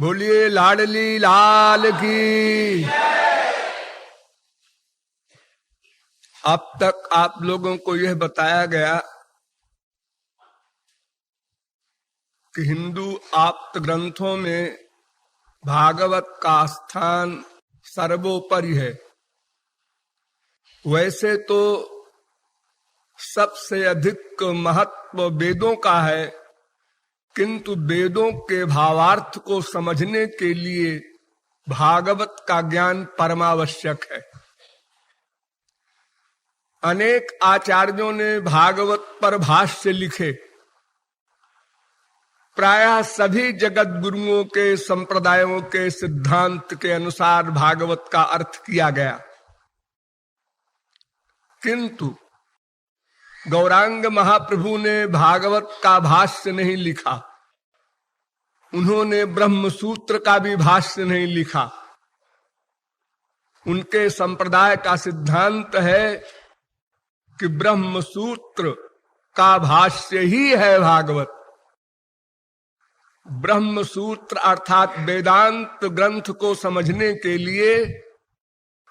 बोलिए लाडली लाल की। अब तक आप लोगों को यह बताया गया कि हिंदू आप्त ग्रंथों में भागवत का स्थान सर्वोपरि है। वैसे तो सबसे अधिक महत्व वेदों का है, किंतु वेदों के भावार्थ को समझने के लिए भागवत का ज्ञान परमावश्यक है। अनेक आचार्यों ने भागवत पर भाष्य लिखे। प्रायः सभी जगत गुरुओं के संप्रदायों के सिद्धांत के अनुसार भागवत का अर्थ किया गया, किंतु गौरांग महाप्रभु ने भागवत का भाष्य नहीं लिखा। उन्होंने ब्रह्म सूत्र का भी भाष्य नहीं लिखा। उनके संप्रदाय का सिद्धांत है कि ब्रह्म सूत्र का भाष्य ही है भागवत। ब्रह्म सूत्र अर्थात वेदांत ग्रंथ को समझने के लिए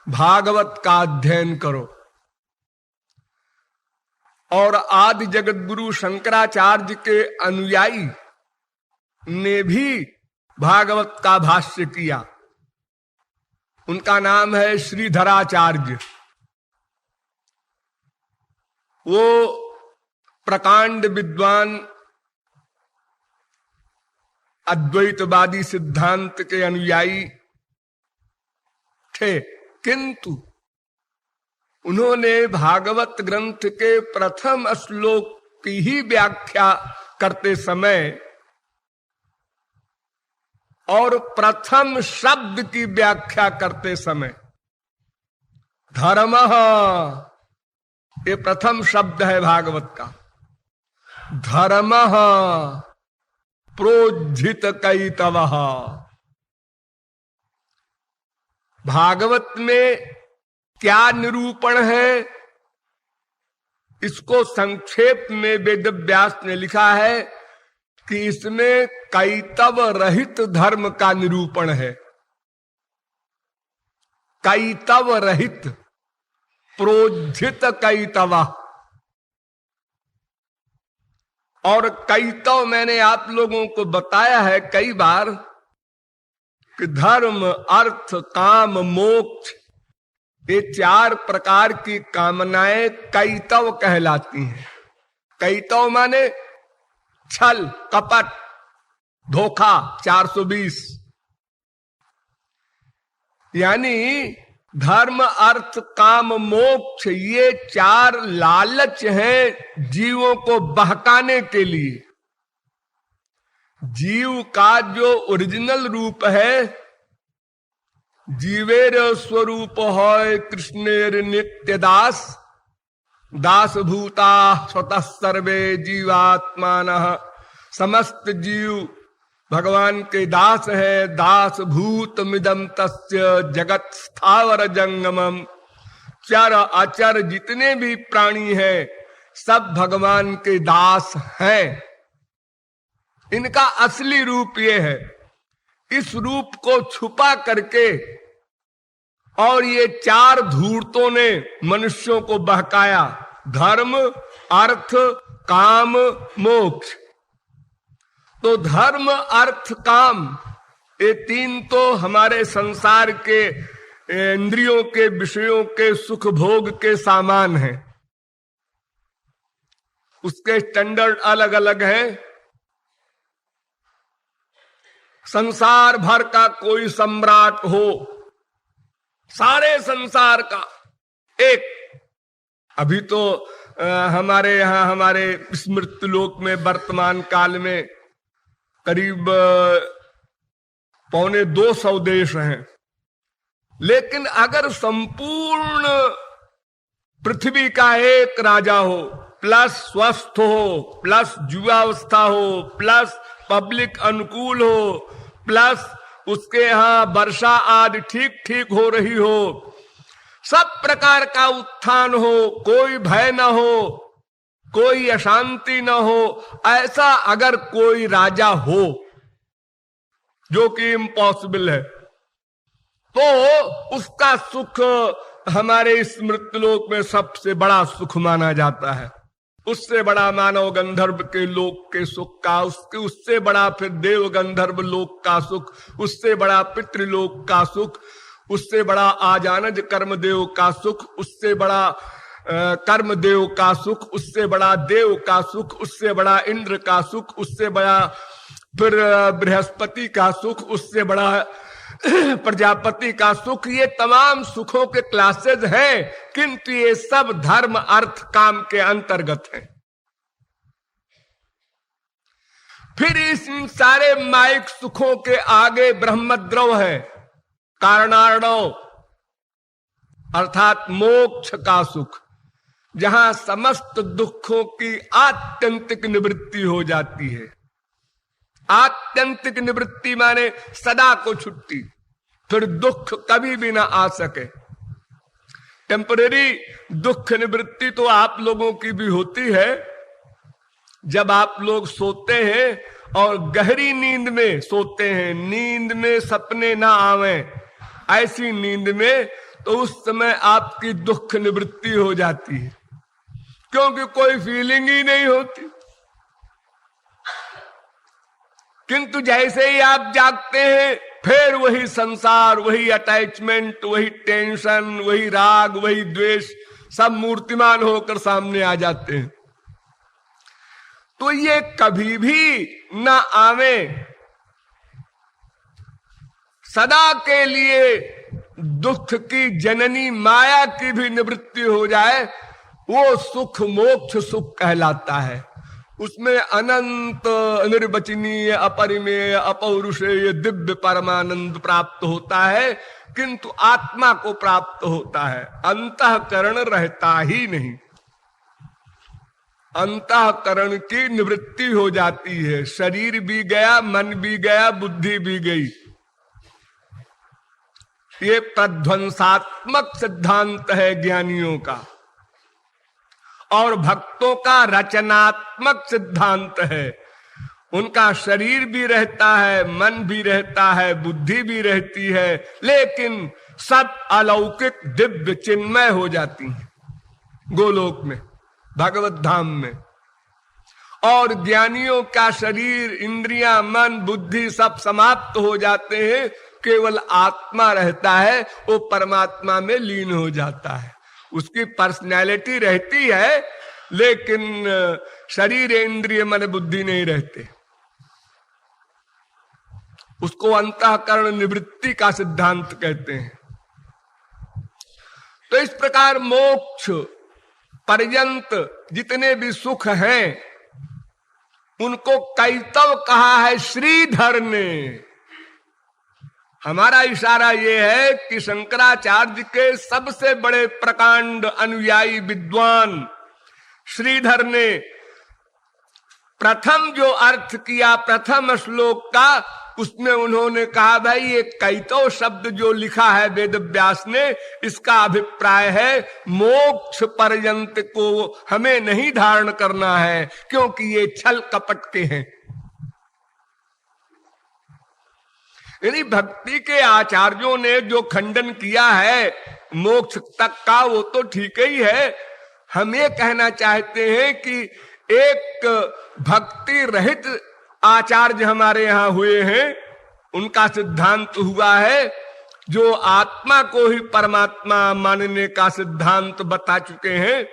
भागवत का अध्ययन करो। और आदि जगत गुरु शंकराचार्य के अनुयायी ने भी भागवत का भाष्य किया। उनका नाम है श्रीधराचार्य। वो प्रकांड विद्वान अद्वैतवादी सिद्धांत के अनुयायी थे, किंतु उन्होंने भागवत ग्रंथ के प्रथम श्लोक की ही व्याख्या करते समय और प्रथम शब्द की व्याख्या करते समय धर्मः, ये प्रथम शब्द है भागवत का, धर्मः प्रोज्झित कैतवः। भागवत में क्या निरूपण है, इसको संक्षेप में वेदव्यास ने लिखा है कि इसमें कैतव रहित धर्म का निरूपण है। कैतव रहित, प्रोज्झित कैतव। और कैतव मैंने आप लोगों को बताया है कई बार कि धर्म, अर्थ, काम, मोक्ष, ये चार प्रकार की कामनाएं कैतव कहलाती हैं। कैतव माने छल, कपट, धोखा, 420। यानी धर्म, अर्थ, काम, मोक्ष, ये चार लालच हैं जीवों को बहकाने के लिए। जीव का जो ओरिजिनल रूप है, जीवेर स्वरूप है कृष्णेर नित्य दास, दास भूता स्वतः सर्वे जीवात्मानः। समस्त जीव भगवान के दास है। दास भूत मिदम तस्य जगत स्थावर जंगमम। चर अचर जितने भी प्राणी हैं सब भगवान के दास हैं। इनका असली रूप ये है। इस रूप को छुपा करके और ये चार धूर्तों ने मनुष्यों को बहकाया, धर्म, अर्थ, काम, मोक्ष। तो धर्म, अर्थ, काम, ये तीन तो हमारे संसार के इंद्रियों के विषयों के सुख भोग के सामान हैं। उसके स्टैंडर्ड अलग अलग हैं। संसार भर का कोई सम्राट हो, सारे संसार का एक, अभी तो हमारे यहाँ हमारे स्मृत लोक में वर्तमान काल में करीब 250 देश हैं। लेकिन अगर संपूर्ण पृथ्वी का एक राजा हो, प्लस स्वस्थ हो, प्लस युवावस्था हो, प्लस पब्लिक अनुकूल हो, प्लस उसके यहाँ वर्षा आदि ठीक ठीक हो रही हो, सब प्रकार का उत्थान हो, कोई भय न हो, कोई अशांति न हो, ऐसा अगर कोई राजा हो जो कि इम्पॉसिबल है, तो उसका सुख हमारे इस मृत्युलोक में सबसे बड़ा सुख माना जाता है। उससे बड़ा मानव गंधर्व के लोक के सुख का, उससे बड़ा फिर देव गंधर्व लोक का सुख, उससे बड़ा पितृलोक का सुख, उससे बड़ा आजानज कर्मदेव का सुख, उससे बड़ा कर्मदेव का सुख, उससे बड़ा देव का सुख, उससे बड़ा इंद्र का सुख, उससे बड़ा फिर बृहस्पति का सुख, उससे बड़ा प्रजापति का सुख। ये तमाम सुखों के क्लासेस हैं, किंतु ये सब धर्म अर्थ काम के अंतर्गत हैं। फिर इन सारे माइक सुखों के आगे ब्रह्मद्रव है, कारणार्णव अर्थात मोक्ष का सुख, जहां समस्त दुखों की आत्यंतिक निवृत्ति हो जाती है। आत्यंतिक निवृत्ति माने सदा को छुट्टी, फिर दुख कभी भी ना आ सके। टेम्परेरी दुख निवृत्ति तो आप लोगों की भी होती है। जब आप लोग सोते हैं और गहरी नींद में सोते हैं, नींद में सपने ना आवे, ऐसी नींद में, तो उस समय आपकी दुख निवृत्ति हो जाती है, क्योंकि कोई फीलिंग ही नहीं होती। किंतु जैसे ही आप जागते हैं, फिर वही संसार, वही अटैचमेंट, वही टेंशन, वही राग, वही द्वेष, सब मूर्तिमान होकर सामने आ जाते हैं। तो ये कभी भी न आवे, सदा के लिए दुख की जननी माया की भी निवृत्ति हो जाए, वो सुख मोक्ष सुख कहलाता है। उसमें अनंत निर्वचनीय अपरिमेय अपौरुषेय दिव्य परमानंद प्राप्त होता है, किंतु आत्मा को प्राप्त होता है, अंतःकरण रहता ही नहीं। अंतःकरण की निवृत्ति हो जाती है, शरीर भी गया, मन भी गया, बुद्धि भी गई। ये प्रध्वंसात्मक सिद्धांत है ज्ञानियों का, और भक्तों का रचनात्मक सिद्धांत है। उनका शरीर भी रहता है, मन भी रहता है, बुद्धि भी रहती है, लेकिन सब अलौकिक दिव्य चिन्मय हो जाती हैं गोलोक में, भगवत धाम में। और ज्ञानियों का शरीर, इंद्रियां, मन, बुद्धि सब समाप्त हो जाते हैं, केवल आत्मा रहता है, वो परमात्मा में लीन हो जाता है। उसकी पर्सनैलिटी रहती है, लेकिन शरीर, इंद्रिय, मन, बुद्धि नहीं रहते। उसको अंतःकरण निवृत्ति का सिद्धांत कहते हैं। तो इस प्रकार मोक्ष पर्यंत जितने भी सुख हैं, उनको कैतव कहा है श्रीधर ने। हमारा इशारा यह है कि शंकराचार्य के सबसे बड़े प्रकांड अनुयायी विद्वान श्रीधर ने प्रथम जो अर्थ किया प्रथम श्लोक का, उसमें उन्होंने कहा भाई ये कैतव शब्द जो लिखा है वेद व्यास ने, इसका अभिप्राय है मोक्ष पर्यंत को हमें नहीं धारण करना है, क्योंकि ये छल कपट के हैं। यानी भक्ति के आचार्यों ने जो खंडन किया है मोक्ष तक का, वो तो ठीक ही है। हम ये कहना चाहते हैं कि एक भक्ति रहित आचार्य हमारे यहाँ हुए हैं, उनका सिद्धांत हुआ है, जो आत्मा को ही परमात्मा मानने का सिद्धांत बता चुके हैं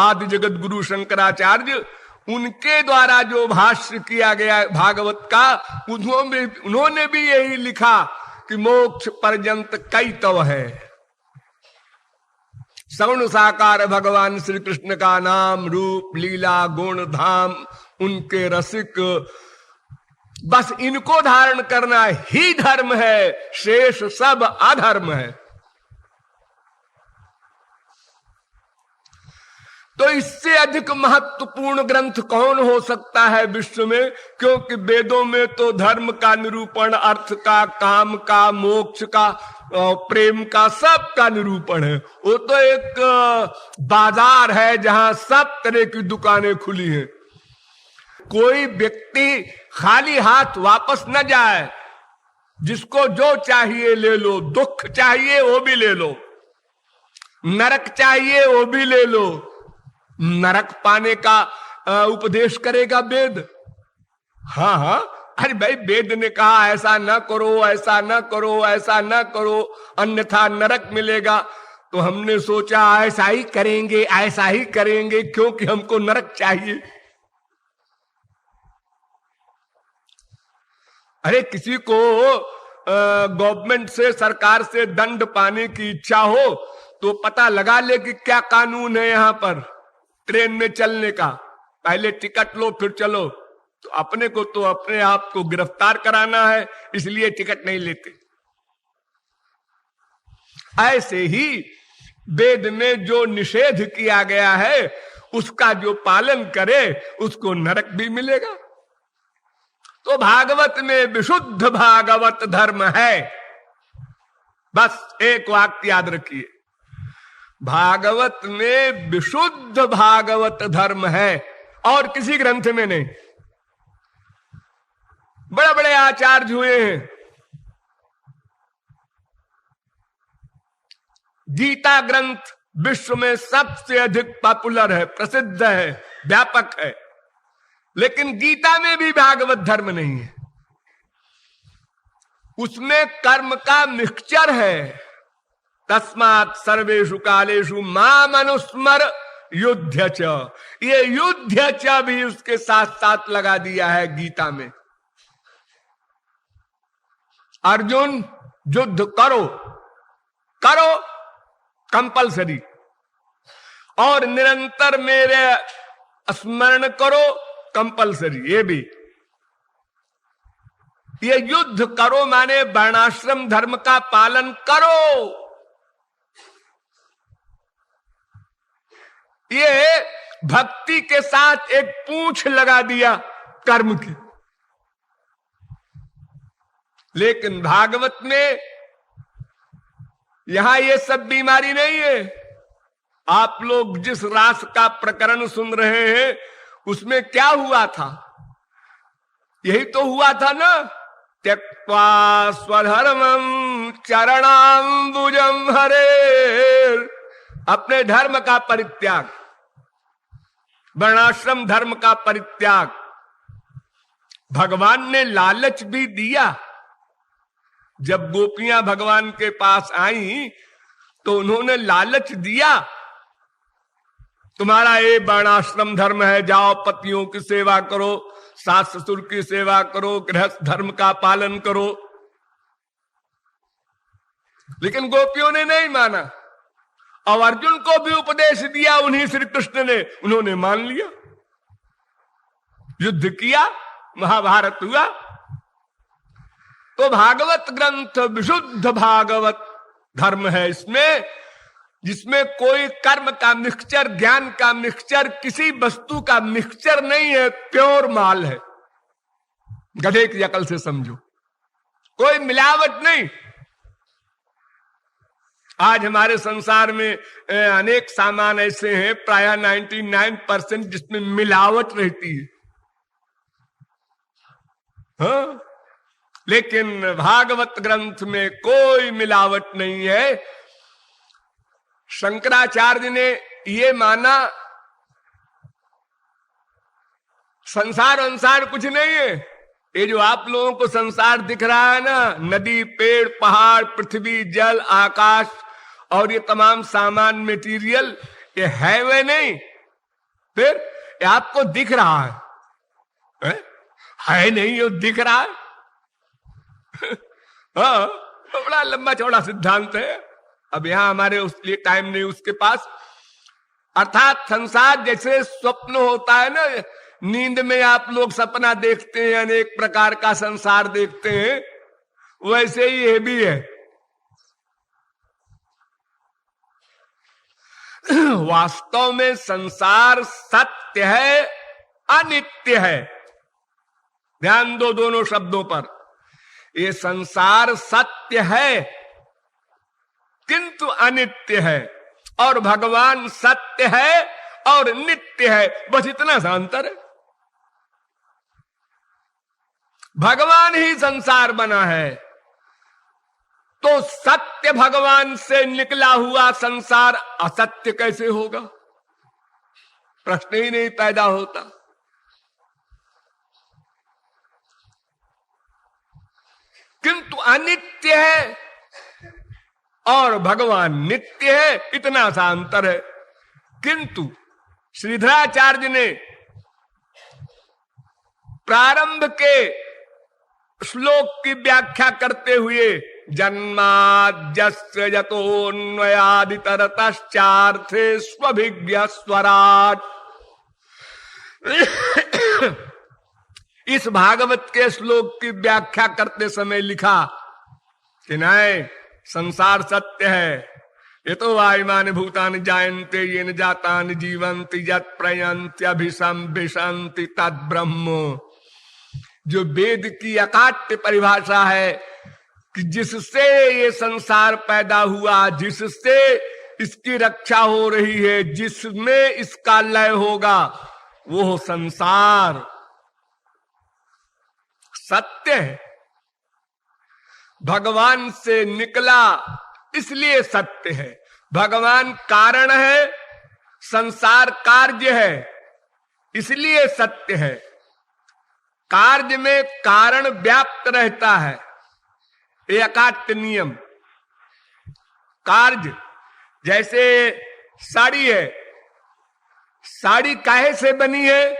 आदि जगत गुरु शंकराचार्य। उनके द्वारा जो भाष्य किया गया भागवत का, उन्होंने भी यही लिखा कि मोक्ष पर्यंत कैतव है। सगुण साकार भगवान श्री कृष्ण का नाम, रूप, लीला, गुण, धाम, उनके रसिक, बस इनको धारण करना ही धर्म है, शेष सब अधर्म है। तो इससे अधिक महत्वपूर्ण ग्रंथ कौन हो सकता है विश्व में? क्योंकि वेदों में तो धर्म का निरूपण, अर्थ का, काम का, मोक्ष का, प्रेम का, सब का निरूपण है। वो तो एक बाजार है जहां सब तरह की दुकानें खुली हैं। कोई व्यक्ति खाली हाथ वापस न जाए, जिसको जो चाहिए ले लो, दुख चाहिए वो भी ले लो, नरक चाहिए वो भी ले लो। नरक पाने का उपदेश करेगा वेद? हाँ हाँ, अरे भाई वेद ने कहा ऐसा न करो, ऐसा न करो, ऐसा न करो, अन्यथा नरक मिलेगा। तो हमने सोचा ऐसा ही करेंगे, ऐसा ही करेंगे, क्योंकि हमको नरक चाहिए। अरे किसी को गवर्नमेंट से, सरकार से दंड पाने की इच्छा हो तो पता लगा ले कि क्या कानून है यहां पर ट्रेन में चलने का। पहले टिकट लो फिर चलो। तो अपने को तो अपने आप को गिरफ्तार कराना है, इसलिए टिकट नहीं लेते। ऐसे ही वेद में जो निषेध किया गया है उसका जो पालन करे उसको नरक भी मिलेगा। तो भागवत में विशुद्ध भागवत धर्म है। बस एक वाक्य याद रखिए, भागवत में विशुद्ध भागवत धर्म है और किसी ग्रंथ में नहीं। बड़े बड़े आचार्य हुए हैं, गीता ग्रंथ विश्व में सबसे अधिक पॉपुलर है, प्रसिद्ध है, व्यापक है, लेकिन गीता में भी भागवत धर्म नहीं है। उसमें कर्म का मिक्सचर है। तस्मात् सर्वेषु कालेषु माम अनुस्मर युद्ध च, ये युद्ध च भी उसके साथ साथ लगा दिया है गीता में। अर्जुन युद्ध करो, करो कंपलसरी, और निरंतर मेरे स्मरण करो कंपलसरी, ये भी। ये युद्ध करो माने वर्णाश्रम धर्म का पालन करो। ये भक्ति के साथ एक पूंछ लगा दिया कर्म की। लेकिन भागवत में यहां ये सब बीमारी नहीं है। आप लोग जिस रास का प्रकरण सुन रहे हैं उसमें क्या हुआ था? यही तो हुआ था ना, त्यक्त्वा स्वधर्मं चरणाम्बुजं हरे, अपने धर्म का परित्याग, वर्णाश्रम धर्म का परित्याग। भगवान ने लालच भी दिया। जब गोपियां भगवान के पास आई तो उन्होंने लालच दिया, तुम्हारा ये वर्णाश्रम धर्म है, जाओ पतियों की सेवा करो, सास ससुर की सेवा करो, गृहस्थ धर्म का पालन करो। लेकिन गोपियों ने नहीं माना और अर्जुन को भी उपदेश दिया उन्हीं श्री कृष्ण ने, उन्होंने मान लिया, युद्ध किया, महाभारत हुआ। तो भागवत ग्रंथ विशुद्ध भागवत धर्म है इसमें, जिसमें कोई कर्म का मिक्सचर, ज्ञान का मिक्सचर, किसी वस्तु का मिक्सचर नहीं है, प्योर माल है। गधे की अकल से समझो, कोई मिलावट नहीं। आज हमारे संसार में अनेक सामान ऐसे हैं, प्रायः 99% जिसमें मिलावट रहती है। हाँ? लेकिन भागवत ग्रंथ में कोई मिलावट नहीं है। शंकराचार्य ने ये माना संसार अंसार कुछ नहीं है। ये जो आप लोगों को संसार दिख रहा है ना, नदी, पेड़, पहाड़, पृथ्वी, जल, आकाश और ये तमाम सामान, मटेरियल, ये है वे नहीं। फिर ये आपको दिख रहा है नहीं, ये दिख रहा है। हाँ, बड़ा लंबा चौड़ा सिद्धांत है। अब यहां हमारे उस लिए टाइम नहीं उसके पास। अर्थात संसार जैसे स्वप्न होता है ना, नींद में आप लोग सपना देखते हैं, अनेक प्रकार का संसार देखते हैं, वैसे ही ये भी है। वास्तव में संसार सत्य है, अनित्य है। ध्यान दो दोनों शब्दों पर। ये संसार सत्य है किंतु अनित्य है, और भगवान सत्य है और नित्य है, बस इतना सा अंतर है। भगवान ही संसार बना है, तो सत्य भगवान से निकला हुआ संसार असत्य कैसे होगा? प्रश्न ही नहीं पैदा होता। किंतु अनित्य है और भगवान नित्य है, इतना सा अंतर है। किंतु श्रीधराचार्य ने प्रारंभ के श्लोक की व्याख्या करते हुए जन्माद्यस्य यतोऽन्वयादितरतश्चार्थे स्वभिज्ञ स्वराट, इस भागवत के श्लोक की व्याख्या करते समय लिखा कि नहीं, संसार सत्य है। ये तो वायुमान भूतानि जायन्ते येन जातानि जीवन्ति यत् प्रयन्त्यभिसंविशन्ति तद् ब्रह्म। जो वेद की अकाट्य परिभाषा है कि जिससे ये संसार पैदा हुआ, जिससे इसकी रक्षा हो रही है, जिसमें इसका लय होगा, वो संसार सत्य है। भगवान से निकला इसलिए सत्य है। भगवान कारण है, संसार कार्य है, इसलिए सत्य है। कार्य में कारण व्याप्त रहता है, ये अकाट्य नियम। कार्य जैसे साड़ी है, साड़ी काहे से बनी है?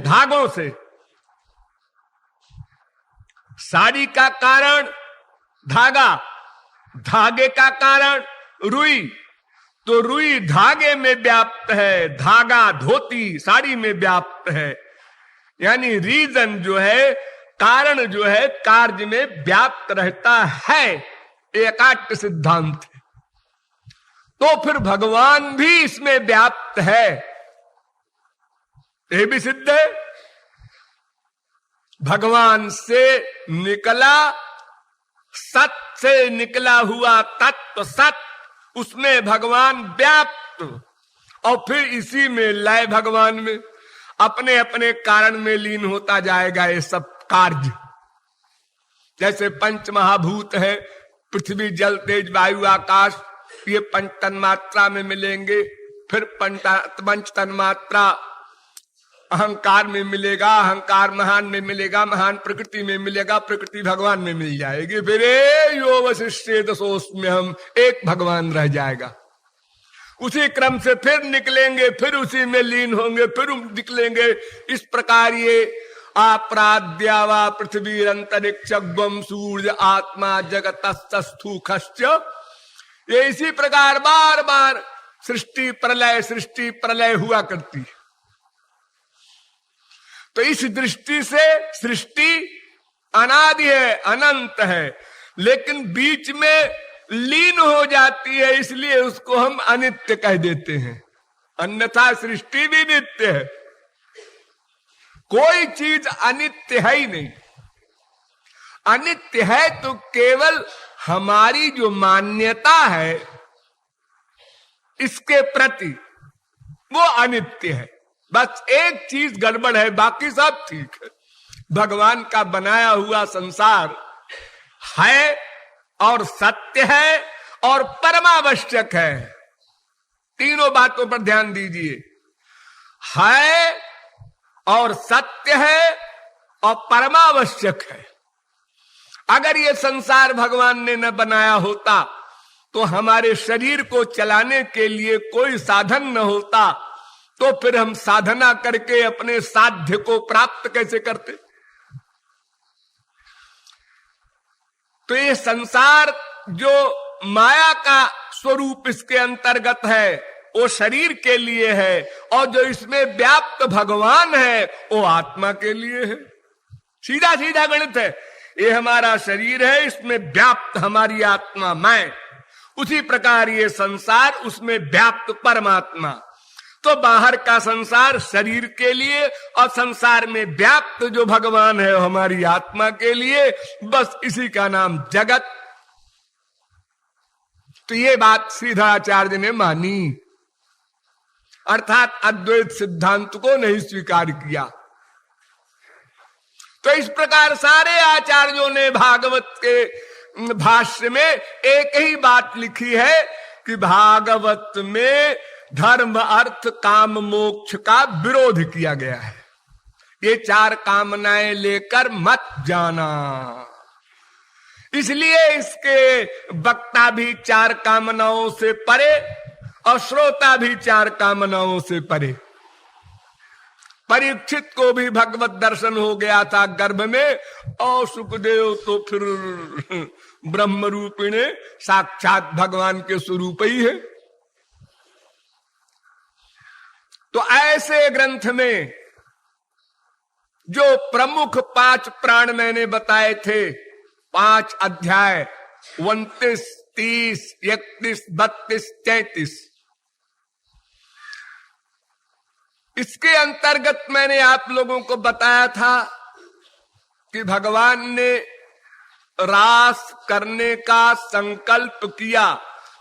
धागों से। साड़ी का कारण धागा, धागे का कारण रुई, तो रुई धागे में व्याप्त है, धागा धोती साड़ी में व्याप्त है। यानी रीजन जो है, कारण जो है, कार्य में व्याप्त रहता है, एकाट्य सिद्धांत है। तो फिर भगवान भी इसमें व्याप्त है, ये भी सिद्ध है। भगवान से निकला, सत से निकला हुआ तत्व सत, उसमें भगवान व्याप्त, और फिर इसी में लय भगवान में, अपने अपने कारण में लीन होता जाएगा ये सब कार्य। जैसे पंच महाभूत है, पृथ्वी जल तेज वायु आकाश, ये पंच तन्मात्रा में मिलेंगे, फिर पंच तन्मात्रा अहंकार में मिलेगा, अहंकार महान में मिलेगा, महान प्रकृति में मिलेगा, प्रकृति भगवान में मिल जाएगी, फिर यो वशिष्ठे दशोस्म्य हम, एक भगवान रह जाएगा। उसी क्रम से फिर निकलेंगे, फिर उसी में लीन होंगे, फिर निकलेंगे। इस प्रकार ये आपराद्या वा पृथ्वी अंतरिक्ष ग्वम सूर्य आत्मा जगतस्थूखश्च, ये इसी प्रकार बार बार सृष्टि प्रलय हुआ करती है। तो इस दृष्टि से सृष्टि अनादि है, अनंत है, लेकिन बीच में लीन हो जाती है, इसलिए उसको हम अनित्य कह देते हैं। अन्यथा सृष्टि भी नित्य है, कोई चीज अनित्य है ही नहीं। अनित्य है तो केवल हमारी जो मान्यता है इसके प्रति, वो अनित्य है। बस एक चीज गड़बड़ है, बाकी सब ठीक है। भगवान का बनाया हुआ संसार है और सत्य है और परमावश्यक है। तीनों बातों पर ध्यान दीजिए, है और सत्य है और परमावश्यक है। अगर ये संसार भगवान ने न बनाया होता तो हमारे शरीर को चलाने के लिए कोई साधन न होता, तो फिर हम साधना करके अपने साध्य को प्राप्त कैसे करते? तो ये संसार जो माया का स्वरूप इसके अंतर्गत है, वो शरीर के लिए है, और जो इसमें व्याप्त भगवान है वो आत्मा के लिए है। सीधा सीधा गणित है। ये हमारा शरीर है, इसमें व्याप्त हमारी आत्मा मैं, उसी प्रकार ये संसार, उसमें व्याप्त परमात्मा। तो बाहर का संसार शरीर के लिए और संसार में व्याप्त जो भगवान है हमारी आत्मा के लिए, बस इसी का नाम जगत। तो ये बात श्रीधराचार्य ने मानी, अर्थात अद्वैत सिद्धांत को नहीं स्वीकार किया। तो इस प्रकार सारे आचार्यों ने भागवत के भाष्य में एक ही बात लिखी है कि भागवत में धर्म अर्थ काम मोक्ष का विरोध किया गया है। ये चार कामनाएं लेकर मत जाना। इसलिए इसके वक्ता भी चार कामनाओं से परे और श्रोता भी चार कामनाओं से परे। परीक्षित को भी भगवत दर्शन हो गया था गर्भ में, और सुखदेव तो फिर ब्रह्म रूपिणे साक्षात भगवान के स्वरूप ही है। तो ऐसे ग्रंथ में जो प्रमुख 5 प्राण मैंने बताए थे, 5 अध्याय 29, 30, 31, 32, 33, इसके अंतर्गत मैंने आप लोगों को बताया था कि भगवान ने रास करने का संकल्प किया,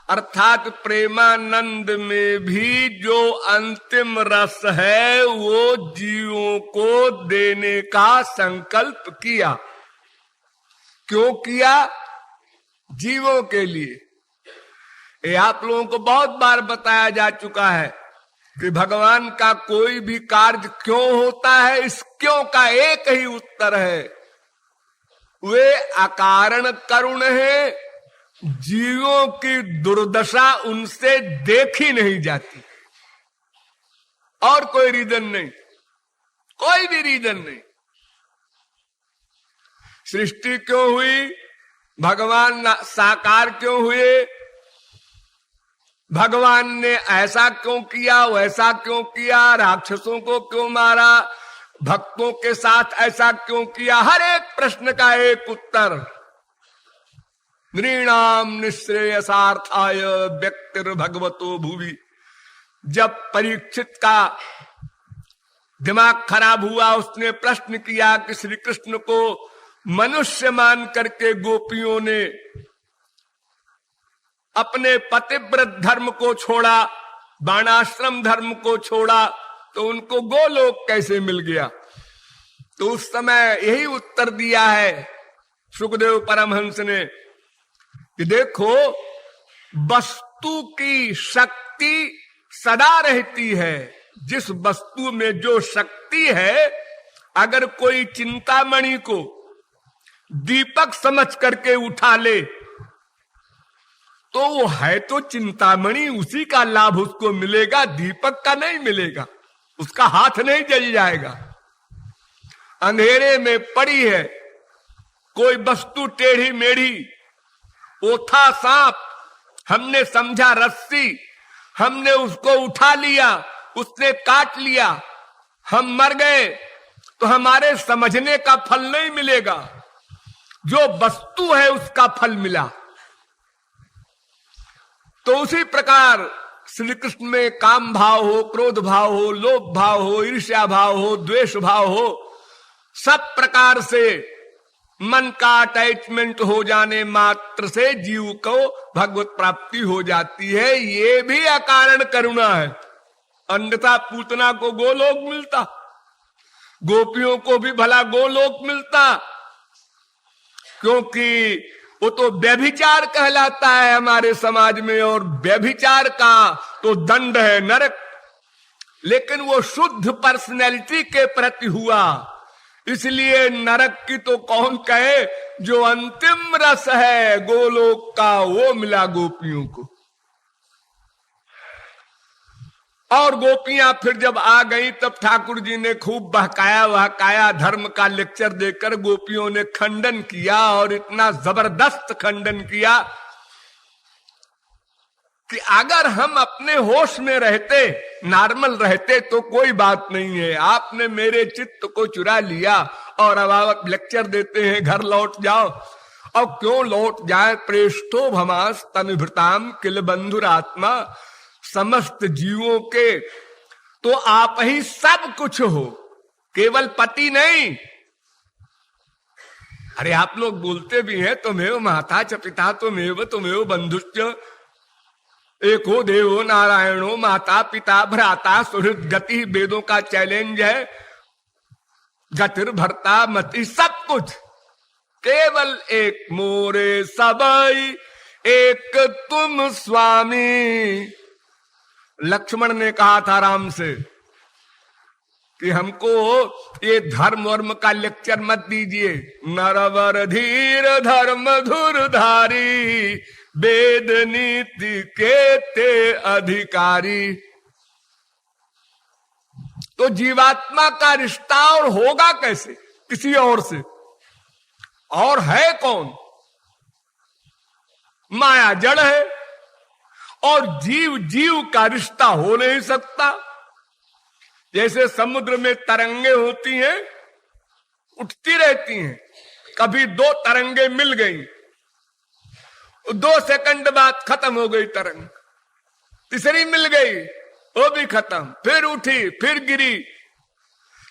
अर्थात प्रेमानंद में भी जो अंतिम रस है वो जीवों को देने का संकल्प किया। क्यों किया? जीवों के लिए। ये आप लोगों को बहुत बार बताया जा चुका है कि भगवान का कोई भी कार्य क्यों होता है, इस क्यों का एक ही उत्तर है, वे अकारण करुण है, जीवों की दुर्दशा उनसे देखी नहीं जाती, और कोई रीजन नहीं, कोई भी रीजन नहीं। सृष्टि क्यों हुई, भगवान साकार क्यों हुए, भगवान ने ऐसा क्यों किया, वैसा क्यों किया, राक्षसों को क्यों मारा, भक्तों के साथ ऐसा क्यों किया, हर एक प्रश्न का एक उत्तर। नृणाम निःश्रेयसार्थाय व्यक्तिर भगवतो भुवि। जब परीक्षित का दिमाग खराब हुआ, उसने प्रश्न किया कि श्री कृष्ण को मनुष्य मान करके गोपियों ने अपने पतिव्रत धर्म को छोड़ा, बाणाश्रम धर्म को छोड़ा, तो उनको गोलोक कैसे मिल गया? तो उस समय यही उत्तर दिया है सुखदेव परमहंस ने कि देखो, वस्तु की शक्ति सदा रहती है। जिस वस्तु में जो शक्ति है, अगर कोई चिंतामणि को दीपक समझ करके उठा ले तो वो है तो चिंतामणि, उसी का लाभ उसको मिलेगा, दीपक का नहीं मिलेगा, उसका हाथ नहीं जल जाएगा। अंधेरे में पड़ी है कोई वस्तु, टेढ़ी मेढ़ी, वो था सांप, हमने समझा रस्सी, हमने उसको उठा लिया, उसने काट लिया, हम मर गए, तो हमारे समझने का फल नहीं मिलेगा, जो वस्तु है उसका फल मिला। तो उसी प्रकार श्री कृष्ण में काम भाव हो, क्रोध भाव हो, लोभ भाव हो, ईर्ष्या भाव हो, द्वेष भाव हो, सब प्रकार से मन का अटैचमेंट हो जाने मात्र से जीव को भगवत प्राप्ति हो जाती है। ये भी अकारण करुणा है, अन्यथा पूतना को गोलोक मिलता, गोपियों को भी भला गोलोक मिलता, क्योंकि वो तो व्यभिचार कहलाता है हमारे समाज में, और व्यभिचार का तो दंड है नरक। लेकिन वो शुद्ध पर्सनैलिटी के प्रति हुआ, इसलिए नरक की तो कौन कहे, जो अंतिम रस है गोलोक का वो मिला गोपियों को। और गोपियां फिर जब आ गई तब ठाकुर जी ने खूब बहकाया वहकाया, धर्म का लेक्चर देकर गोपियों ने खंडन किया, और इतना जबरदस्त खंडन किया कि अगर हम अपने होश में रहते, नॉर्मल रहते तो कोई बात नहीं है, आपने मेरे चित्त को चुरा लिया और अब आप लेक्चर देते हैं घर लौट जाओ। और क्यों लौट जाए, प्रेष्ठो भमास तनुभृताम किल बंधुरात्मा, समस्त जीवों के तो आप ही सब कुछ हो, केवल पति नहीं। अरे आप लोग बोलते भी हैं तुमेव माता च पिता तुमेव तुमेव बंधुश्च, एको देवो नारायणो माता पिता भ्राता सुहृद गति, वेदों का चैलेंज है, गतिर भरता मति, सब कुछ। केवल एक मोरे सबई एक तुम स्वामी। लक्ष्मण ने कहा था राम से कि हमको ये धर्म वर्म का लेक्चर मत दीजिए। नरवर धीर धर्म धुरधारी वेद नीति के ते अधिकारी। तो जीवात्मा का रिश्ता और होगा कैसे किसी और से? और है कौन? माया जड़ है और जीव जीव का रिश्ता हो नहीं सकता। जैसे समुद्र में तरंगे होती हैं, उठती रहती हैं, कभी दो तरंगे मिल गई, 2 सेकंड बाद खत्म हो गई तरंग, तीसरी मिल गई वो भी खत्म, फिर उठी फिर गिरी।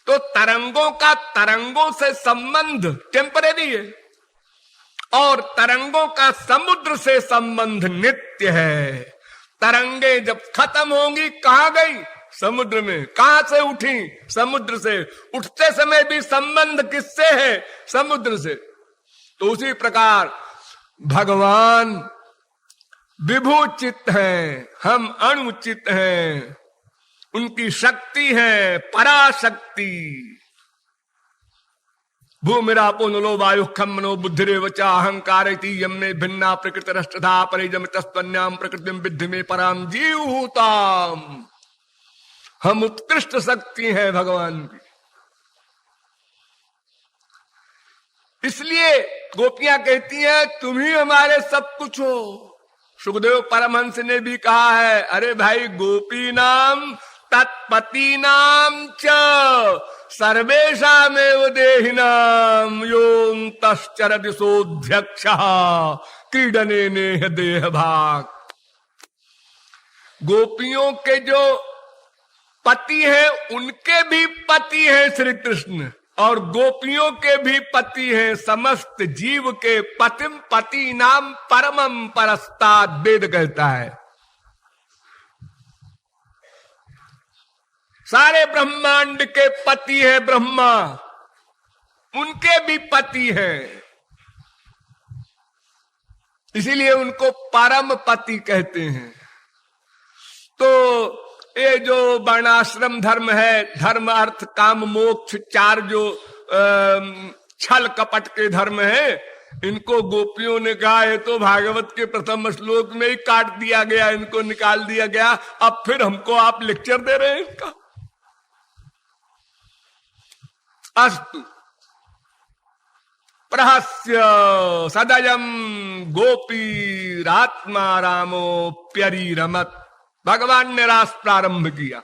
तो तरंगों का तरंगों से संबंध टेम्परेरी है और तरंगों का समुद्र से संबंध नित्य है। तरंगे जब खत्म होंगी कहां गई? समुद्र में। कहां से उठी? समुद्र से। उठते समय भी संबंध किससे है? समुद्र से। तो उसी प्रकार भगवान विभूचित हैं, हम अणुचित हैं। उनकी शक्ति है पराशक्ति। भूमिरापो नलो वायु खम मनो बुद्धिरेवचा अहंकार यमने भिन्ना प्रकृति रष्टधा परिजम तस्वन्याम प्रकृति विद्धि में पराम जीवहूताम। हम उत्कृष्ट शक्ति हैं भगवान की। इसलिए गोपियां कहती हैं तुम ही हमारे सब कुछ हो। सुखदेव परमहंस ने भी कहा है, अरे भाई गोपी नाम तत्पति नाम च सर्वेषामेव देहिनाम यों तश्चर दिशोध्यक्ष क्रीडने नेह देह भाग। गोपियों के जो पति हैं उनके भी पति हैं श्री कृष्ण और गोपियों के भी पति हैं। समस्त जीव के पतिम पति नाम परमम परस्ताद वेद कहता है। सारे ब्रह्मांड के पति है ब्रह्मा, उनके भी पति हैं, इसीलिए उनको परम पति कहते हैं। तो ये जो वर्णाश्रम धर्म है, धर्म अर्थ काम मोक्ष, 4 जो छल कपट के धर्म है, इनको गोपियों ने कहा है तो भागवत के प्रथम श्लोक में ही काट दिया गया, इनको निकाल दिया गया। अब फिर हमको आप लेक्चर दे रहे हैं इनका। अस्तु प्रहस्य सदयम गोपीरात्मा रामो प्यरी रमत। भगवान ने रास प्रारंभ किया।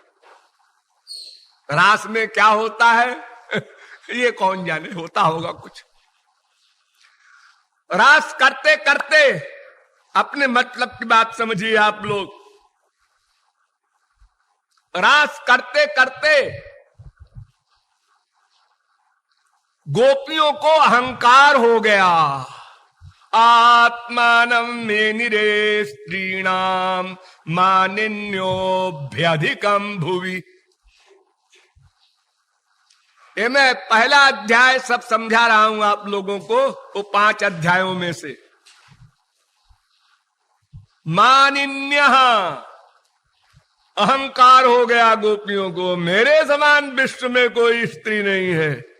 रास में क्या होता है ये कौन जाने, होता होगा कुछ। रास करते करते अपने मतलब की बात समझिए आप लोग। रास करते करते गोपियों को अहंकार हो गया। आत्मानं मेनिरे स्त्रीणाम मानिन्योभ्यधिकम भुवि। ये मैं पहला अध्याय सब समझा रहा हूं आप लोगों को, वो 5 अध्यायों में से। मानिन्यः अहंकार हो गया गोपियों को, मेरे समान विश्व में कोई स्त्री नहीं है।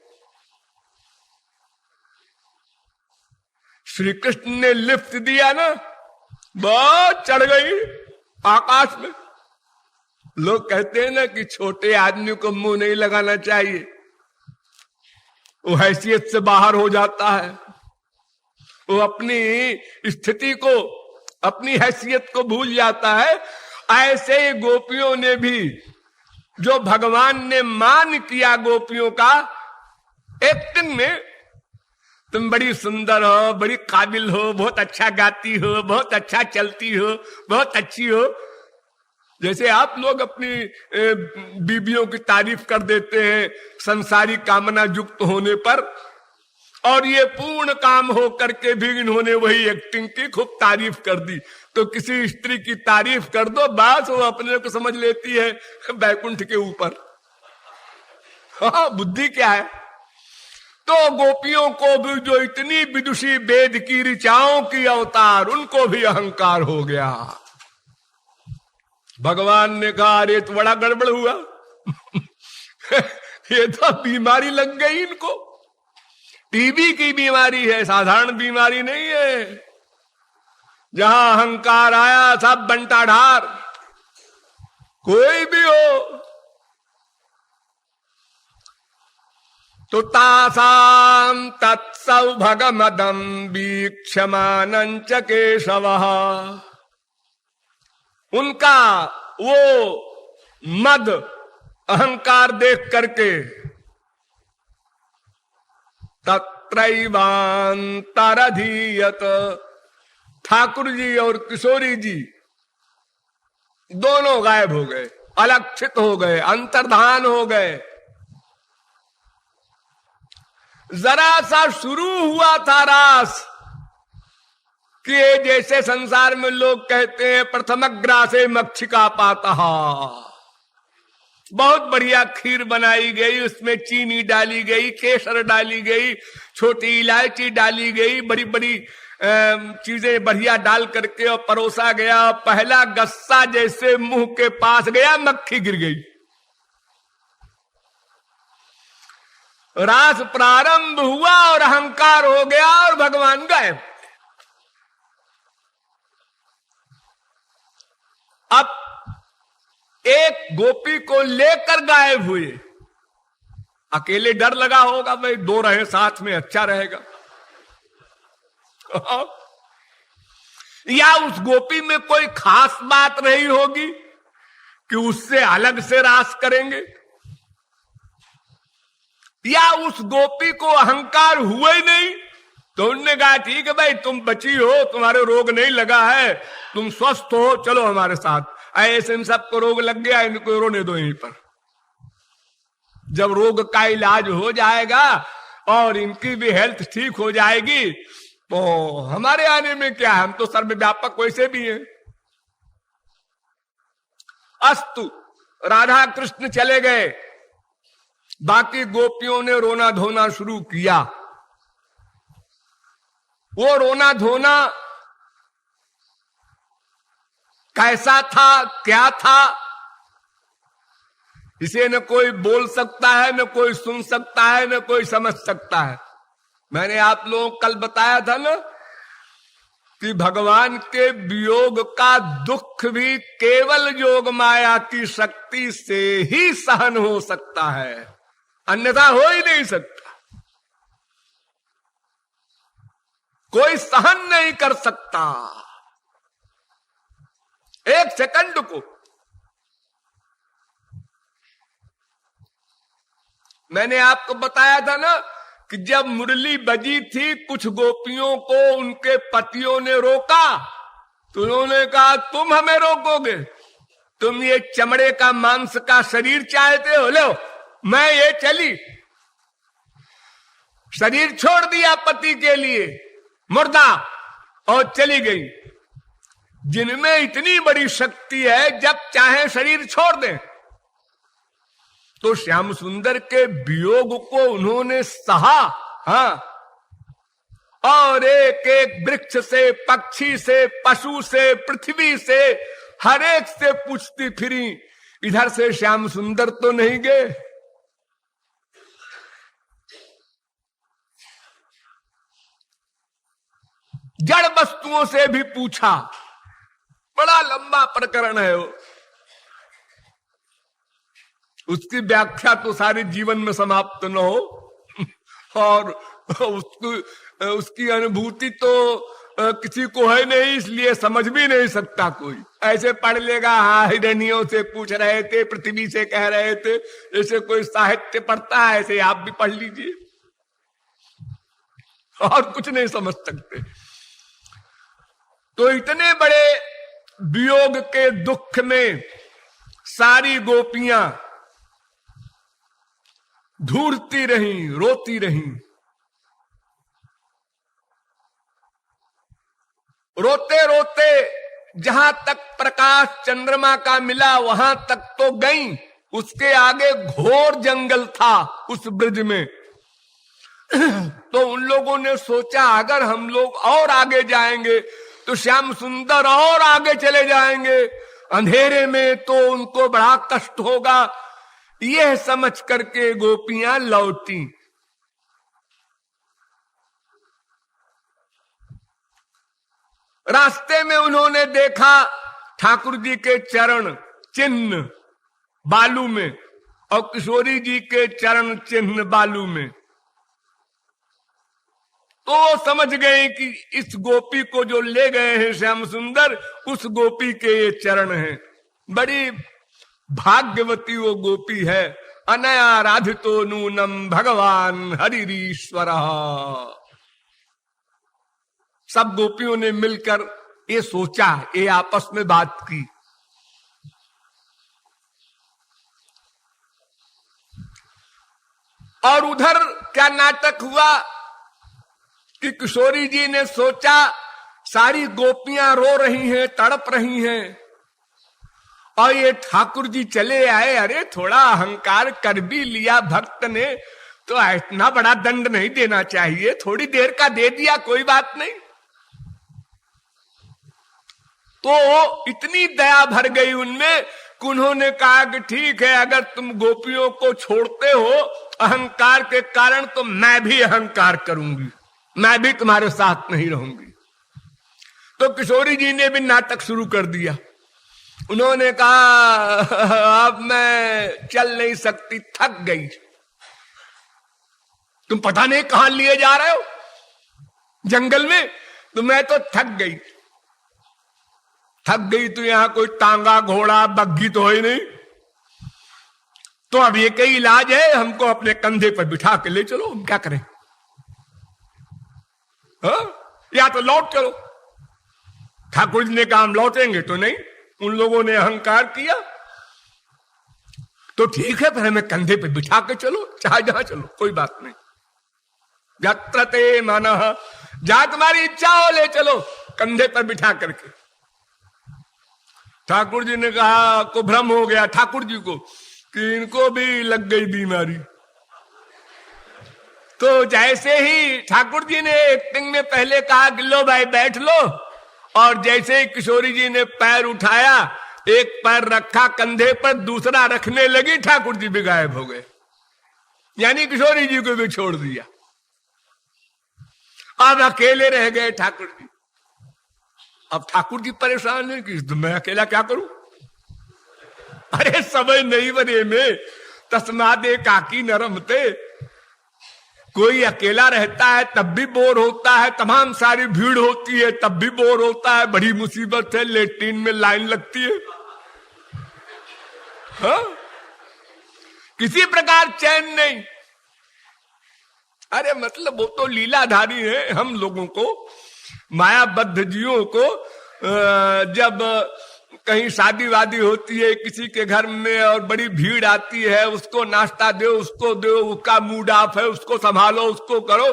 श्री कृष्ण ने लिफ्ट दिया ना, बहुत चढ़ गई आकाश में। लोग कहते हैं ना कि छोटे आदमी को मुंह नहीं लगाना चाहिए, वो हैसियत से बाहर हो जाता है। वो अपनी स्थिति को, अपनी हैसियत को भूल जाता है। ऐसे ही गोपियों ने भी, जो भगवान ने मान किया गोपियों का एक्टिंग में, तुम बड़ी सुंदर हो, बड़ी काबिल हो, बहुत अच्छा गाती हो, बहुत अच्छा चलती हो, बहुत अच्छी हो। जैसे आप लोग अपनी बीबियों की तारीफ कर देते हैं संसारी कामना युक्त होने पर, और ये पूर्ण काम हो करके भी इन्होंने वही एक्टिंग की, खूब तारीफ कर दी। तो किसी स्त्री की तारीफ कर दो, बस वो अपने को समझ लेती है बैकुंठ के ऊपर। हाँ, बुद्धि क्या है। तो गोपियों को भी, जो इतनी विदुषी वेद की ऋचाओं की अवतार, उनको भी अहंकार हो गया। भगवान ने कहा अरे तो बड़ा गड़बड़ हुआ ये तो बीमारी लग गई इनको, टीबी की बीमारी है, साधारण बीमारी नहीं है। जहां अहंकार आया सब बंटाढार, कोई भी हो। तो तासाम तत्सौभगमदं वीक्षमानं च केशवः, उनका वो मद अहंकार देख करके तत्रैवान्तरधीयत, ठाकुर जी और किशोरी जी दोनों गायब हो गए, अलक्षित हो गए, अंतर्धान हो गए। जरा सा शुरू हुआ था रास कि जैसे संसार में लोग कहते हैं प्रथमग्रासे मक्षिका पाता, बहुत बढ़िया खीर बनाई गई, उसमें चीनी डाली गई, केसर डाली गई, छोटी इलायची डाली गई, बड़ी बड़ी चीजें बढ़िया डाल करके और परोसा गया। पहला गस्सा जैसे मुंह के पास गया, मक्खी गिर गई। रास प्रारंभ हुआ और अहंकार हो गया और भगवान गायब। अब एक गोपी को लेकर गायब हुए, अकेले डर लगा होगा, भाई दो रहे साथ में अच्छा रहेगा या उस गोपी में कोई खास बात रही होगी कि उससे अलग से रास करेंगे, या उस गोपी को अहंकार हुआ ही नहीं। तो उनने कहा ठीक है भाई, तुम बची हो, तुम्हारे रोग नहीं लगा है, तुम स्वस्थ हो, चलो हमारे साथ। ऐसे इन सबको रोग लग गया, इनको रोने दो यहीं पर। जब रोग का इलाज हो जाएगा और इनकी भी हेल्थ ठीक हो जाएगी तो हमारे आने में क्या है, हम तो सर्वव्यापक वैसे भी हैं। अस्तु, राधा कृष्ण चले गए, बाकी गोपियों ने रोना धोना शुरू किया। वो रोना धोना कैसा था, क्या था, इसे न कोई बोल सकता है, न कोई सुन सकता है, न कोई समझ सकता है। मैंने आप लोगों को कल बताया था ना कि भगवान के वियोग का दुख भी केवल योग माया की शक्ति से ही सहन हो सकता है, अन्यथा हो ही नहीं सकता। कोई सहन नहीं कर सकता एक सेकंड को। मैंने आपको बताया था ना कि जब मुरली बजी थी, कुछ गोपियों को उनके पतियों ने रोका, तो उन्होंने कहा तुम हमें रोकोगे, तुम ये चमड़े का मांस का शरीर चाहते हो, लो मैं ये चली। शरीर छोड़ दिया पति के लिए मुर्दा और चली गई। जिनमें इतनी बड़ी शक्ति है, जब चाहे शरीर छोड़ दें। तो श्याम सुंदर के वियोग को उन्होंने सहा, हाँ, और एक एक वृक्ष से, पक्षी से, पशु से, पृथ्वी से, हर एक से पूछती फिरी, इधर से श्याम सुंदर तो नहीं गए। जड़ वस्तुओं से भी पूछा, बड़ा लंबा प्रकरण है वो, उसकी व्याख्या तो सारे जीवन में समाप्त न हो और उसकी अनुभूति तो किसी को है नहीं, इसलिए समझ भी नहीं सकता कोई। ऐसे पढ़ लेगा, हाँ हिरनियों से पूछ रहे थे, पृथ्वी से कह रहे थे, ऐसे कोई साहित्य पढ़ता है, ऐसे आप भी पढ़ लीजिए, और कुछ नहीं समझ सकते। तो इतने बड़े वियोग के दुख में सारी गोपियां ढूंढती रहीं, रोती रहीं। रोते रोते जहां तक प्रकाश चंद्रमा का मिला वहां तक तो गई, उसके आगे घोर जंगल था उस ब्रिज में। तो उन लोगों ने सोचा अगर हम लोग और आगे जाएंगे तो श्याम सुंदर और आगे चले जाएंगे, अंधेरे में तो उनको बड़ा कष्ट होगा। यह समझ करके गोपियां लौटी। रास्ते में उन्होंने देखा ठाकुर जी के चरण चिन्ह बालू में और किशोरी जी के चरण चिन्ह बालू में, तो वो समझ गए कि इस गोपी को जो ले गए हैं श्याम सुंदर, उस गोपी के ये चरण हैं। बड़ी भाग्यवती वो गोपी है। अनया राधितो नूनम भगवान हरिरीश्वर। सब गोपियों ने मिलकर ये सोचा, ये आपस में बात की। और उधर क्या नाटक हुआ कि किशोरी जी ने सोचा सारी गोपियां रो रही हैं, तड़प रही हैं, और ये ठाकुर जी चले आए। अरे थोड़ा अहंकार कर भी लिया भक्त ने तो इतना बड़ा दंड नहीं देना चाहिए, थोड़ी देर का दे दिया कोई बात नहीं। तो इतनी दया भर गई उनमें कि उन्होंने कहा कि ठीक है, अगर तुम गोपियों को छोड़ते हो अहंकार के कारण तो मैं भी अहंकार करूंगी, मैं भी तुम्हारे साथ नहीं रहूंगी। तो किशोरी जी ने भी नाटक शुरू कर दिया। उन्होंने कहा अब मैं चल नहीं सकती, थक गई। तुम पता नहीं कहां लिए जा रहे हो जंगल में, तो मैं तो थक गई। थक गई तो यहां कोई टांगा घोड़ा बग्घी तो है नहीं, तो अब ये कई इलाज है, हमको अपने कंधे पर बिठा के ले चलो, हम क्या करें? या तो लौट चलो। ठाकुर जी ने कहा हम लौटेंगे तो नहीं, उन लोगों ने अहंकार किया। तो ठीक है, फिर हमें कंधे पे बिठा के चलो, चाहे जहां चलो, कोई बात नहीं। यत्र ते मनः, जहां तुम्हारी इच्छा हो ले चलो, कंधे पर बिठा करके। ठाकुर जी ने कहा को भ्रम हो गया ठाकुर जी को कि इनको भी लग गई बीमारी। तो जैसे ही ठाकुर जी ने एक्टिंग में पहले कहा कि लो भाई बैठ लो, और जैसे ही किशोरी जी ने पैर उठाया, एक पैर रखा कंधे पर, दूसरा रखने लगी, ठाकुर जी भी गायब हो गए। यानी किशोरी जी को भी छोड़ दिया। अब अकेले रह गए ठाकुर जी। अब ठाकुर जी परेशान है कि तो मैं अकेला क्या करूं? अरे समय नहीं बने में तस्मादे काकी नरमते। कोई अकेला रहता है तब भी बोर होता है, तमाम सारी भीड़ होती है तब भी बोर होता है, बड़ी मुसीबत है, लेट्रिन में लाइन लगती है। हाँ? किसी प्रकार चैन नहीं। अरे मतलब वो तो लीलाधारी है। हम लोगों को, मायाबद्ध जीवों को, जब कहीं शादी वादी होती है किसी के घर में और बड़ी भीड़ आती है, उसको नाश्ता दो, उसको दो, उसका मूड ऑफ है, उसको संभालो, उसको करो,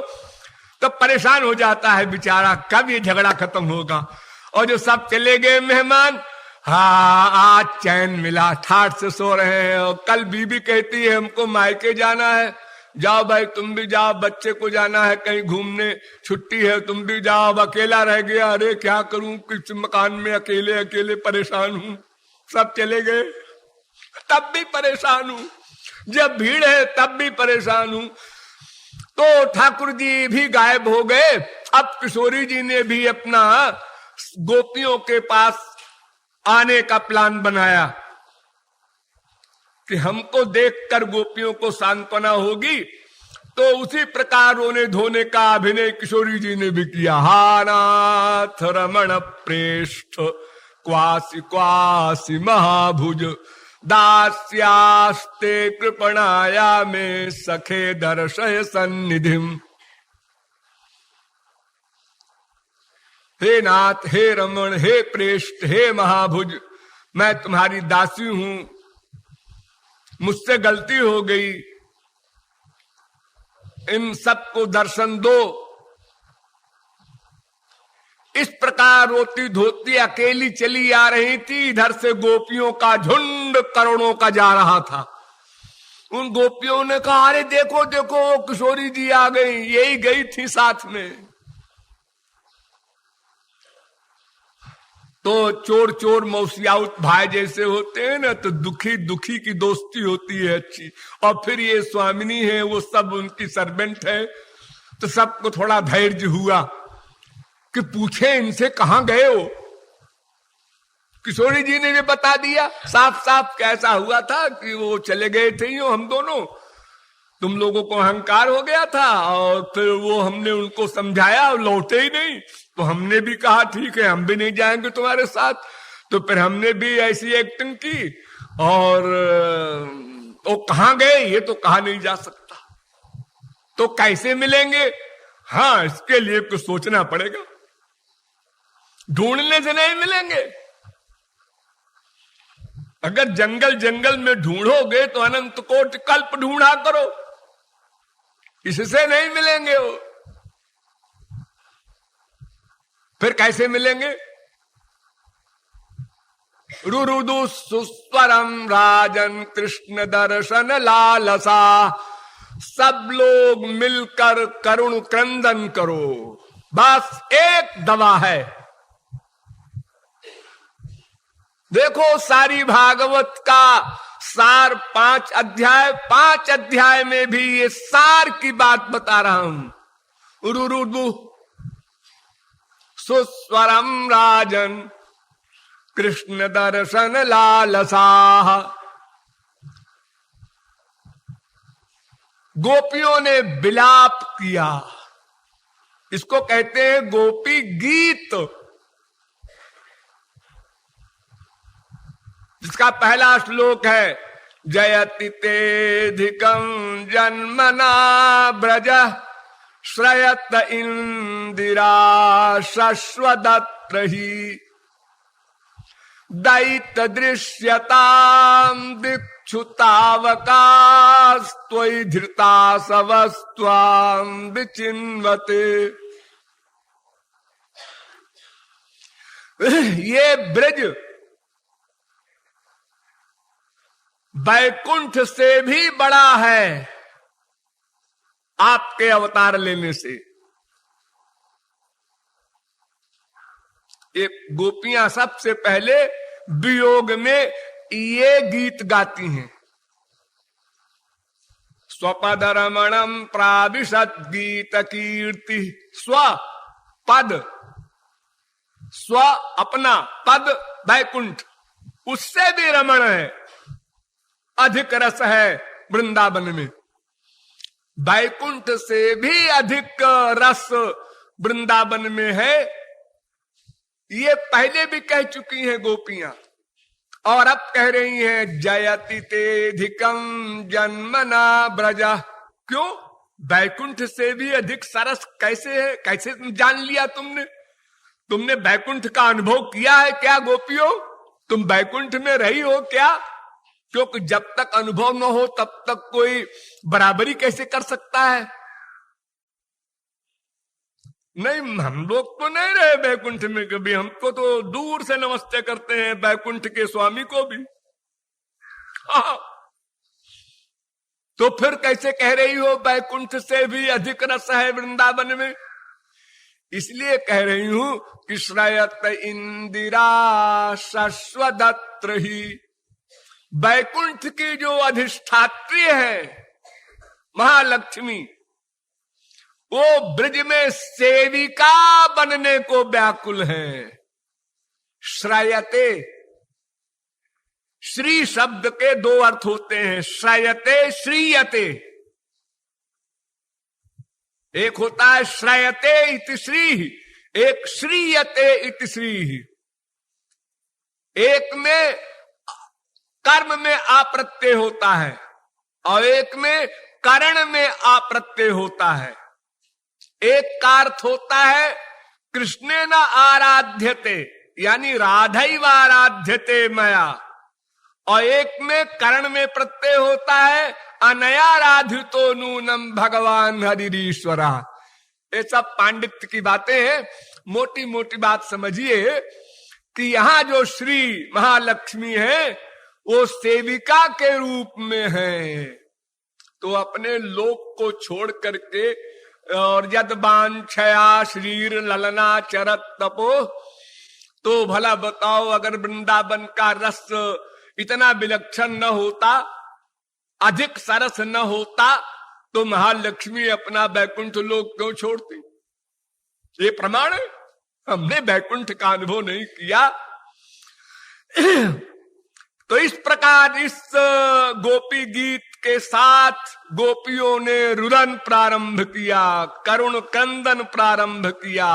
तब परेशान हो जाता है बेचारा, कब ये झगड़ा खत्म होगा। और जो सब चले गए मेहमान, हाँ आज चैन मिला, ठाठ से सो रहे हैं। और कल बीबी कहती है हमको मायके जाना है, जाओ भाई तुम भी जाओ, बच्चे को जाना है कहीं घूमने, छुट्टी है, तुम भी जाओ। अकेला रह गया, अरे क्या करूं, किस मकान में अकेले अकेले परेशान हूं। सब चले गए तब भी परेशान हूं, जब भीड़ है तब भी परेशान हूं। तो ठाकुर जी भी गायब हो गए। अब किशोरी जी ने भी अपना गोपियों के पास आने का प्लान बनाया कि हमको देखकर गोपियों को सांत्वना होगी। तो उसी प्रकार रोने धोने का अभिनय किशोरी जी ने भी किया। हा नाथ रमण प्रेष्ठ क्वासी क्वासी महाभुज दास्यास्ते कृपणाया में सखे दर्शय सन्निधिम। हे नाथ, हे रमण, हे प्रेष्ठ, हे महाभुज, मैं तुम्हारी दासी हूं, मुझसे गलती हो गई, इन सबको दर्शन दो। इस प्रकार रोती धोती अकेली चली आ रही थी। इधर से गोपियों का झुंड करोड़ों का जा रहा था। उन गोपियों ने कहा, अरे देखो देखो वो किशोरी जी आ गई, यही गई थी साथ में। तो चोर चोर मौसियाउत भाई जैसे होते हैं ना, तो दुखी दुखी की दोस्ती होती है अच्छी। और फिर ये स्वामिनी है, वो सब उनकी सर्वेंट है, तो सबको थोड़ा धैर्य हुआ कि पूछे इनसे कहां गए हो। किशोरी जी ने भी बता दिया साफ साफ कैसा हुआ था कि वो चले गए थे यो हम दोनों, तुम लोगों को अहंकार हो गया था, और फिर वो हमने उनको समझाया और लौटे ही नहीं। तो हमने भी कहा ठीक है हम भी नहीं जाएंगे तुम्हारे साथ। तो फिर हमने भी ऐसी एक्टिंग की, और वो कहां गए ये तो कहा नहीं जा सकता। तो कैसे मिलेंगे? हाँ, इसके लिए कुछ सोचना पड़ेगा, ढूंढने से नहीं मिलेंगे। अगर जंगल जंगल में ढूंढोगे तो अनंत कोटि कल्प ढूंढा करो, इससे नहीं मिलेंगे वो। फिर कैसे मिलेंगे? रुरुदु सुस्वरम राजन कृष्ण दर्शन लालसा, सब लोग मिलकर करुण क्रंदन करो। बस एक दवा है। देखो सारी भागवत का सार 5 अध्याय, 5 अध्याय में भी ये सार की बात बता रहा हूं। रुरुदु सुस्वरम राजन कृष्ण दर्शन लालसा। गोपियों ने विलाप किया, इसको कहते हैं गोपी गीत। जिसका पहला श्लोक है, जयति तेधिकं जन्मना ब्रज श्रयत इंदिरा शश्वदत्र ही, दैत दृश्यतां दिक्षुतावकास्त्वयि धृता सवस्त्वां विचिन्वते। ये ब्रज बैकुंठ से भी बड़ा है आपके अवतार लेने से। ये गोपियां सबसे पहले वियोग में ये गीत गाती हैं। स्वपद रमणम प्राविशत गीत कीर्ति। स्व पद, स्व अपना, पद बैकुंठ, उससे भी रमण है, अधिक रस है वृंदावन में। बैकुंठ से भी अधिक रस वृंदावन में है। ये पहले भी कह चुकी हैं गोपियां, और अब कह रही हैं जयति तेधिकं जन्मना ब्रजा। क्यों? बैकुंठ से भी अधिक सरस कैसे है? कैसे जान लिया तुमने? तुमने बैकुंठ का अनुभव किया है क्या गोपियों? तुम बैकुंठ में रही हो क्या? क्योंकि जब तक अनुभव न हो तब तक कोई बराबरी कैसे कर सकता है? नहीं, हम लोग तो नहीं रहे बैकुंठ में कभी, हमको तो दूर से नमस्ते करते हैं बैकुंठ के स्वामी को भी। हाँ। तो फिर कैसे कह रही हो बैकुंठ से भी अधिक रस है वृंदावन में? इसलिए कह रही हूं कि श्रयत इंदिरा शश्वदत्र ही। बैकुंठ की जो अधिष्ठात्री है महालक्ष्मी, वो ब्रज में सेविका बनने को व्याकुल है। श्रयते, श्री शब्द के 2 अर्थ होते हैं, श्रयते श्रीयते। एक होता है श्रयते इति श्री, एक श्रीयते इति श्री। एक में कर्म में आप्रत्यय होता है और एक में करण में आप्रत्यय होता है। एक का अर्थ होता है कृष्णे न आराध्यते, यानी राधैव आराध्यते मया, और एक में करण में प्रत्यय होता है अनया राधितो नूनम भगवान हरिरीश्वरा। ये सब पांडित्य की बातें हैं। मोटी मोटी बात समझिए कि यहां जो श्री महालक्ष्मी है वो सेविका के रूप में है। तो अपने लोक को छोड़ करके और यद वांछया शरीर ललना चरत तपो, तो भला बताओ अगर वृंदावन का रस इतना विलक्षण न होता, अधिक सरस न होता, तो महालक्ष्मी अपना बैकुंठ लोक क्यों छोड़ती? ये प्रमाण है, हमने बैकुंठ का अनुभव नहीं किया। तो इस प्रकार इस गोपी गीत के साथ गोपियों ने रुदन प्रारंभ किया, करुण क्रंदन प्रारंभ किया।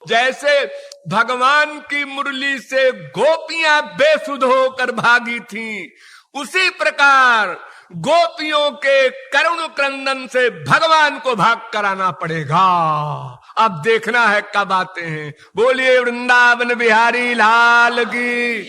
जैसे भगवान की मुरली से गोपियां बेसुध होकर भागी थीं, उसी प्रकार गोपियों के करुण क्रंदन से भगवान को भाग कराना पड़ेगा। अब देखना है कब आते हैं। बोलिए वृंदावन बिहारी लाल की।